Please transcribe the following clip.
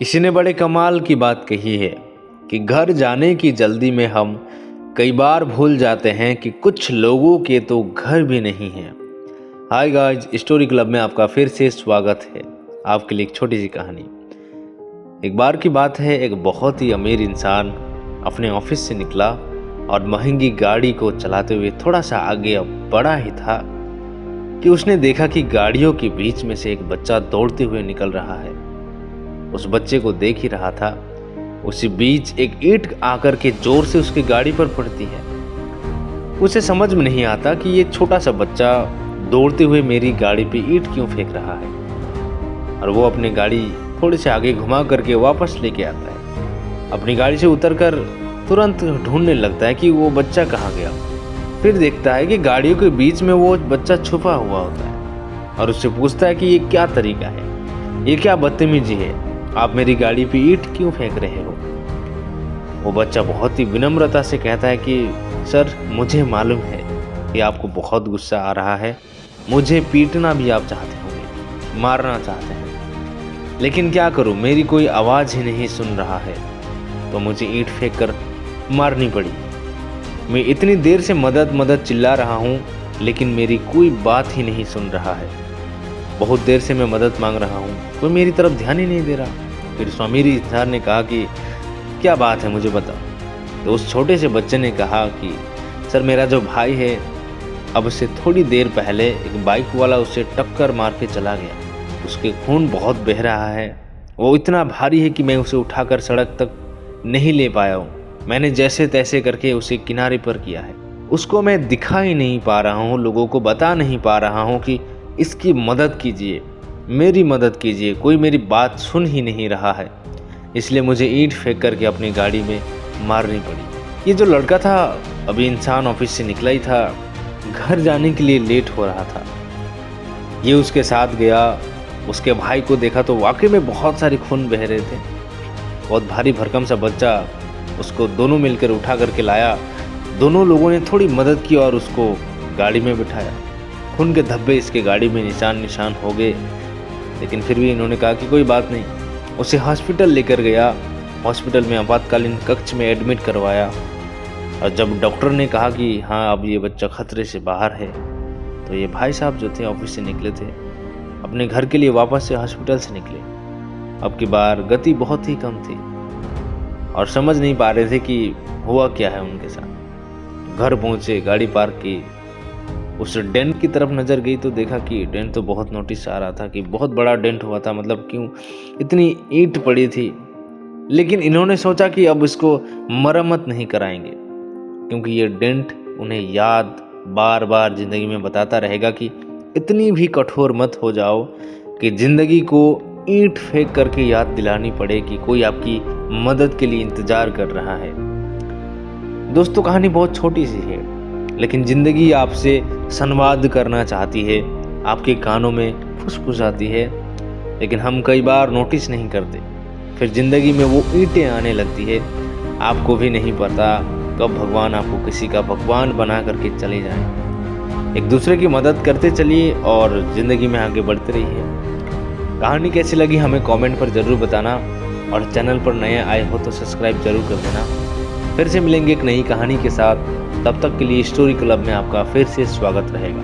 किसी ने बड़े कमाल की बात कही है कि घर जाने की जल्दी में हम कई बार भूल जाते हैं कि कुछ लोगों के तो घर भी नहीं हैं। हाय गाइस, स्टोरी क्लब में आपका फिर से स्वागत है। आपके लिए एक छोटी सी कहानी। एक बार की बात है, एक बहुत ही अमीर इंसान अपने ऑफिस से निकला और महंगी गाड़ी को चलाते हुए थोड़ा सा आगे अब बढ़ा ही था कि उसने देखा कि गाड़ियों के बीच में से एक बच्चा दौड़ते हुए निकल रहा है। उस बच्चे को देख ही रहा था, उसी बीच एक ईंट आकर के जोर से उसकी गाड़ी पर पड़ती है। उसे समझ में नहीं आता कि ये छोटा सा बच्चा दौड़ते हुए मेरी गाड़ी पे ईंट क्यों फेंक रहा है, और वो अपनी गाड़ी थोड़े से आगे घुमा करके वापस लेके आता है। अपनी गाड़ी से उतरकर तुरंत ढूंढने लगता है कि वो बच्चा कहाँ गया। फिर देखता है कि गाड़ियों के बीच में वो बच्चा छुपा हुआ होता है और उससे पूछता है कि ये क्या तरीका है, ये क्या बदतमीजी है, आप मेरी गाड़ी पे ईंट क्यों फेंक रहे हो। वो बच्चा बहुत ही विनम्रता से कहता है कि सर, मुझे मालूम है कि आपको बहुत गुस्सा आ रहा है, मुझे पीटना भी आप चाहते होंगे, मारना चाहते हैं, लेकिन क्या करूं, मेरी कोई आवाज़ ही नहीं सुन रहा है तो मुझे ईंट फेंक कर मारनी पड़ी। मैं इतनी देर से मदद चिल्ला रहा हूँ, लेकिन मेरी कोई बात ही नहीं सुन रहा है। बहुत देर से मैं मदद मांग रहा हूँ, कोई मेरी तरफ ध्यान ही नहीं दे रहा। फिर स्वामी इंसान ने कहा कि क्या बात है, मुझे बताओ। तो उस छोटे से बच्चे ने कहा कि सर, मेरा जो भाई है, अब उससे थोड़ी देर पहले एक बाइक वाला उसे टक्कर मार के चला गया। उसके खून बहुत बह रहा है, वो इतना भारी है कि मैं उसे उठाकर सड़क तक नहीं ले पाया हूँ। मैंने जैसे तैसे करके उसे किनारे पर किया है, उसको मैं दिखा ही नहीं पा रहा हूँ, लोगों को बता नहीं पा रहा हूँ कि इसकी मदद कीजिए, मेरी मदद कीजिए। कोई मेरी बात सुन ही नहीं रहा है, इसलिए मुझे ईंट फेंक करके अपनी गाड़ी में मारनी पड़ी। ये जो लड़का था, अभी इंसान ऑफिस से निकला ही था, घर जाने के लिए लेट हो रहा था। ये उसके साथ गया, उसके भाई को देखा तो वाकई में बहुत सारे खून बह रहे थे। बहुत भारी भरकम सा बच्चा, उसको दोनों मिलकर उठा करके लाया। दोनों लोगों ने थोड़ी मदद की और उसको गाड़ी में बिठाया। खून के धब्बे इसके गाड़ी में निशान हो गए, लेकिन फिर भी इन्होंने कहा कि कोई बात नहीं। उसे हॉस्पिटल लेकर गया। हॉस्पिटल में आपातकालीन कक्ष में एडमिट करवाया, और जब डॉक्टर ने कहा कि हाँ, अब ये बच्चा खतरे से बाहर है, तो ये भाई साहब जो थे ऑफिस से निकले थे, अपने घर के लिए वापस से हॉस्पिटल से निकले। अब की बार गति बहुत ही कम थी और समझ नहीं पा रहे थे कि हुआ क्या है उनके साथ। घर पहुंचे, गाड़ी पार्क की, उस डेंट की तरफ नज़र गई तो देखा कि डेंट तो बहुत नोटिस आ रहा था कि बहुत बड़ा डेंट हुआ था, मतलब क्यों इतनी ईंट पड़ी थी। लेकिन इन्होंने सोचा कि अब इसको मरम्मत नहीं कराएंगे, क्योंकि ये डेंट उन्हें याद बार बार ज़िंदगी में बताता रहेगा कि इतनी भी कठोर मत हो जाओ कि ज़िंदगी को ईंट फेंक करके याद दिलानी पड़े कि कोई आपकी मदद के लिए इंतज़ार कर रहा है। दोस्तों, कहानी बहुत छोटी सी है, लेकिन ज़िंदगी आपसे संवाद करना चाहती है, आपके कानों में फुसफुसाती है, लेकिन हम कई बार नोटिस नहीं करते। फिर ज़िंदगी में वो ईंटें आने लगती है, आपको भी नहीं पता कब भगवान आपको किसी का भगवान बना करके चले जाएं। एक दूसरे की मदद करते चलिए और ज़िंदगी में आगे बढ़ते रहिए। कहानी कैसी लगी हमें कमेंट पर ज़रूर बताना, और चैनल पर नए आए हो तो सब्सक्राइब जरूर कर देना। फिर से मिलेंगे एक नई कहानी के साथ, तब तक के लिए स्टोरी क्लब में आपका फिर से स्वागत रहेगा।